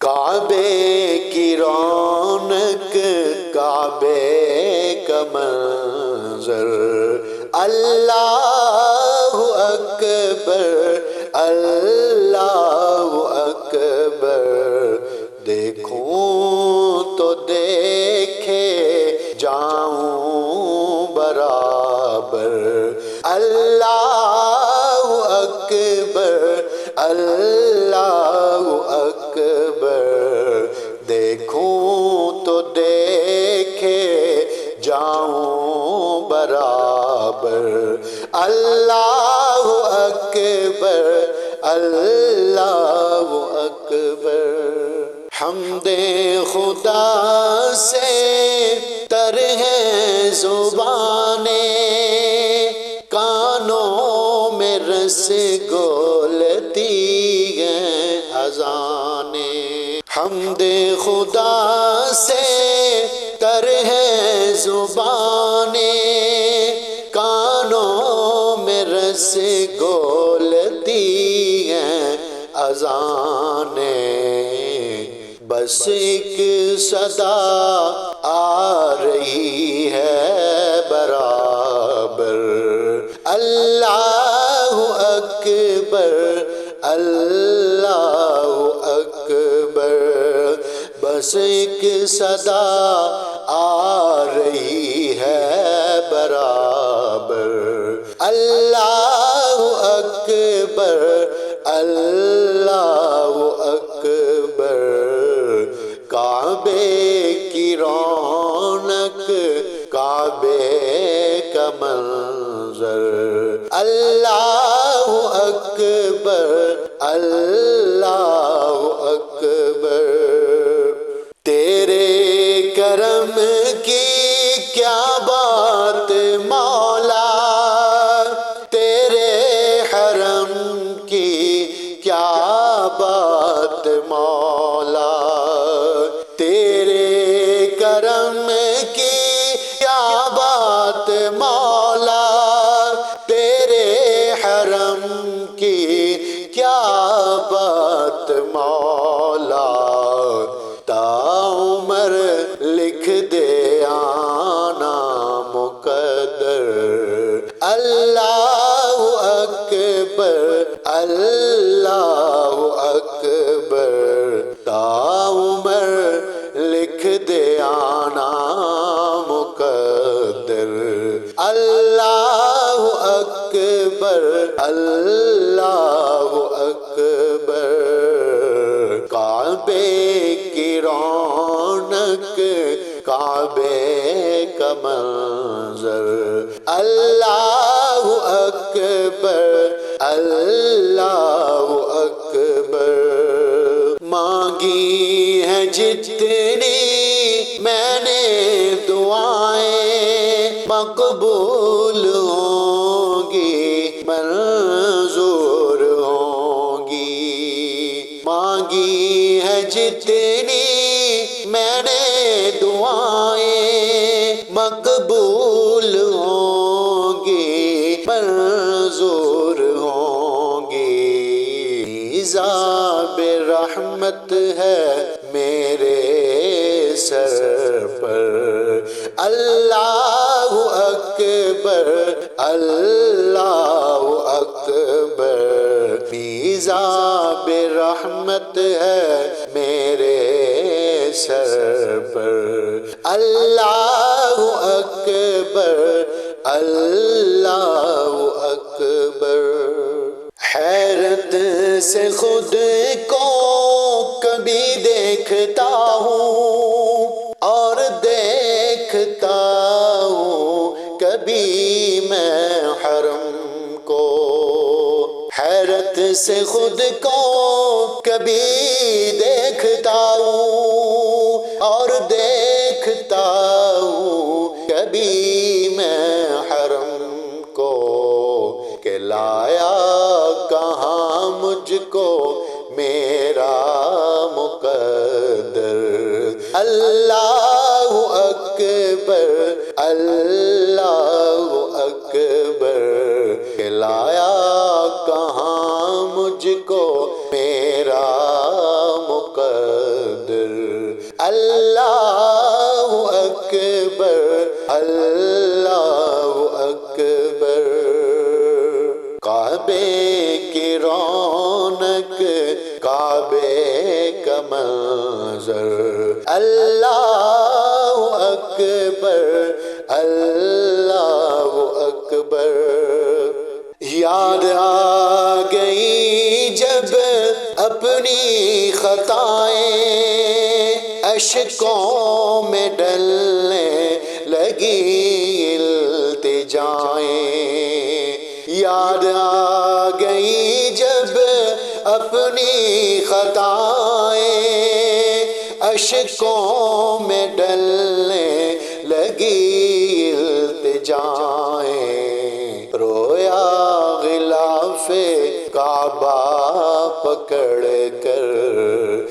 کعبے کی رونق، کعبے کا منظر، اللہ اکبر اللہ اکبر، دیکھوں تو دیکھے جاؤں برابر، اللہ اکبر اللہ اکبر، دیکھوں تو دیکھے جاؤں برابر، اللہ اکبر اللہ اکبر۔ حمد خدا سے تر ہے زبانیں، کانوں میں رس گولتی ہیں اذانیں، حمد خدا سے تر ہے زبانیں، کانوں میں رس گولتی ہیں اذانیں، بس ایک صدا آ رہی ہے برابر، اللہ اکبر اللہ اکبر، بس ایک صدا آ رہی ہے برابر، اللہ اکبر اللہ اکبر، کعبے کی رونق، کعبے کا منظر، اللہ اکبر اللہ اکبر، تیرے کرم کی کیا بات مولا، تیرے حرم کی کیا بات مولا، تیرے کرم کی کیا بات مولا، تیرے حرم کی کیا بات مولا، تا عمر لکھ دے آنا مقدر، اللہ اکبر اللہ اکبر، تا عمر لکھ دے آنا مقدر، اللہ اکبر اللہ اکبر، کعبے کی رونق، کعبے کا منظر، اللہ اکبر اللہ اکبر، مانگی ہیں جتنی میں نے دعائیں، مقبول ہوں گی منظور ہوں گی، مانگی ہیں جتنی میں نے دعائیں، مقبول ہوں گی منظور ہوں گی، عذاب رحمت ہے میرے سر پر، اللہ اکبر اللہ اکبر، عذاب رحمت ہے میرے سر پر، اللہ اکبر اللہ اکبر، حیرت سے خود کو کبھی دیکھتا ہوں اور دیکھتا ہوں کبھی میں حرم کو، حیرت سے خود کو کبھی دیکھتا ہوں اور دیکھتا ہوں کبھی میں حرم کو، کہ لایا کہاں مجھ کو میرا مقدر، اللہ اکبر اللہ اکبر، کہ لایا کہاں مجھ کو میرا مقدر۔ اللہ اکبر اللہ اکبر کعبے کی رونق کعبے کا منظر اللہ اکبر اللہ اکبر یاد آ گئی جب اپنی خطائیں اشکوں میں ڈلنے لگی التجائیں یاد آ گئی جب اپنی خطائیں اشکوں میں ڈلنے لگی التجائیں رویا غلاف کعبہ پکڑ کر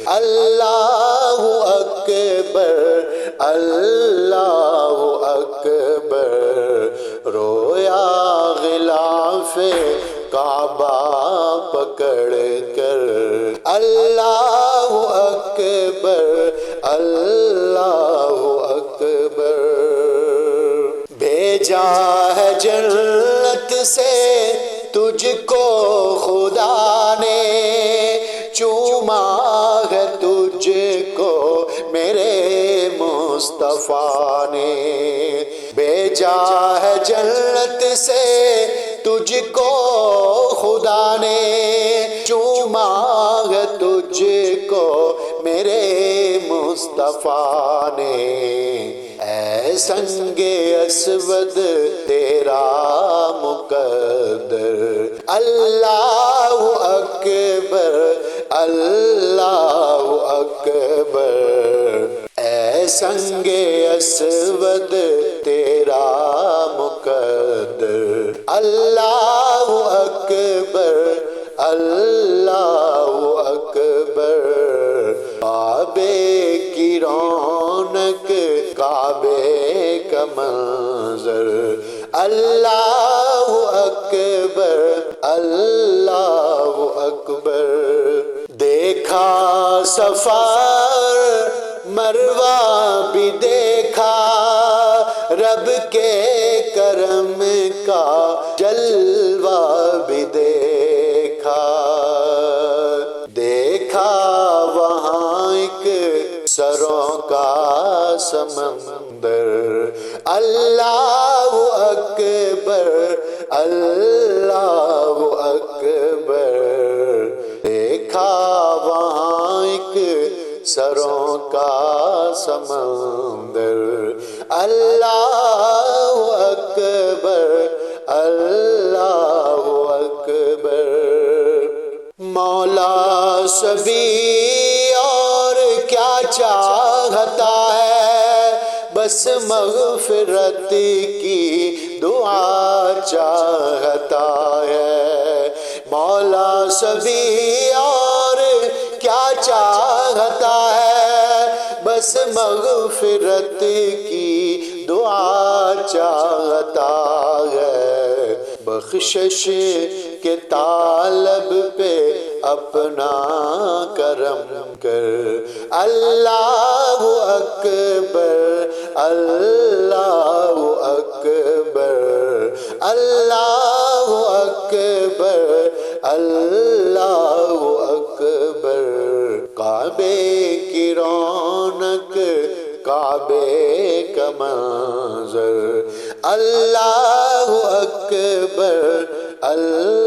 اللہ اکبر اللہ اکبر رویا غلاف کعبہ پکڑ کر اللہ اکبر اللہ اکبر بھیجا ہے جنت سے تجھ کو خدا نے چوما ہے تجھ کو میرے مصطفیٰ نے بھیجا ہے جنت سے تجھ کو خدا نے چوما ہے تجھ کو میرے مصطفیٰ نے اے سنگ اسود تیرا مقدر اللہ اکبر اللہ اکبر اے سنگ اسود تیرا مقدر اللہ اکبر اللہ اکبر کعبے کی رونق کعبے کا منظر اللہ اکبر اللہ اکبر دیکھا صفا مروہ بھی دیکھا رب کے کرم کا جلوہ بھی دیکھا دیکھا وہاں ایک سروں کا سمندر اللہ اکبر اللہ اکبر دیکھا وہاں ایک سروں کا سمندر اللہ اکبر اللہ اکبر مولا سبھی اور کیا چاہتا ہے بس مغفرت کی دعا چاہتا ہے مولا سبھی اور کیا چاہتا ہے بس مغفرت کی دعا چاہتا ہے بخشش کے طالب پہ اپنا کرم کر اللہ اکبر اللہ اکبر اللہ اکبر اللہ اکبر کعبے کی رونق کعبے کا منظر اللہ اکبر اللہ